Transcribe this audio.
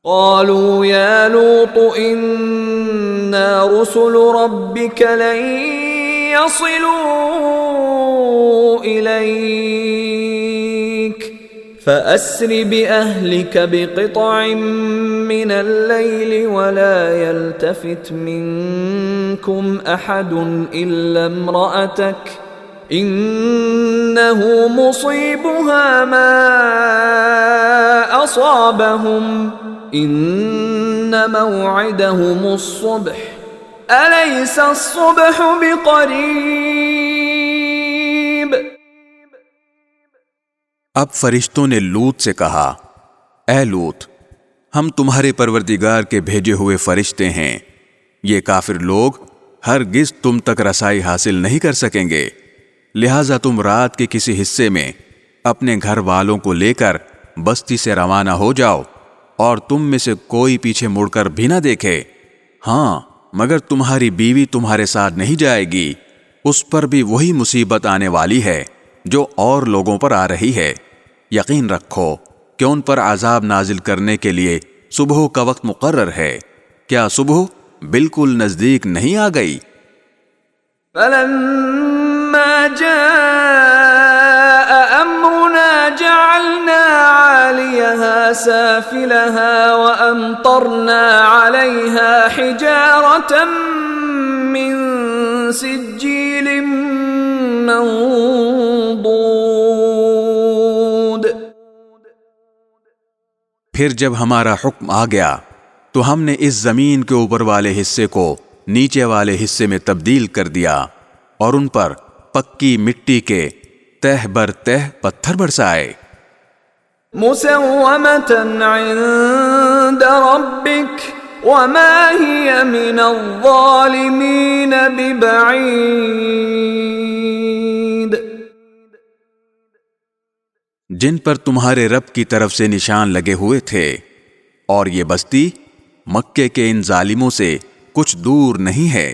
قالوا يا لوط إنا رسل ربك لن يصلوا إليك فأسر بأهلك بقطع من الليل ولا يلتفت منكم أحد إلا امرأتك إنه مصيبها ما أصابهم إن موعدهم الصبح أليس الصبح بقريب۔ اب فرشتوں نے لوط سے کہا، اے لوط، ہم تمہارے پروردگار کے بھیجے ہوئے فرشتے ہیں، یہ کافر لوگ ہرگز تم تک رسائی حاصل نہیں کر سکیں گے، لہٰذا تم رات کے کسی حصے میں اپنے گھر والوں کو لے کر بستی سے روانہ ہو جاؤ، اور تم میں سے کوئی پیچھے مڑ کر بھی نہ دیکھے، ہاں مگر تمہاری بیوی تمہارے ساتھ نہیں جائے گی، اس پر بھی وہی مصیبت آنے والی ہے جو اور لوگوں پر آ رہی ہے، یقین رکھو کہ ان پر عذاب نازل کرنے کے لیے صبح کا وقت مقرر ہے، کیا صبح بالکل نزدیک نہیں آ گئی؟ فلما جاء أمرنا جعلنا عاليها سافلها وأمطرنا عليها حجارة من سجيل منضود۔ پھر جب ہمارا حکم آ گیا تو ہم نے اس زمین کے اوپر والے حصے کو نیچے والے حصے میں تبدیل کر دیا اور ان پر پکی مٹی کے تہ بر تہ پتھر برسائے۔ مسومة عند ربك وما هي من الظالمين ببعيد۔ جن پر تمہارے رب کی طرف سے نشان لگے ہوئے تھے، اور یہ بستی مکے کے ان ظالموں سے کچھ دور نہیں ہے۔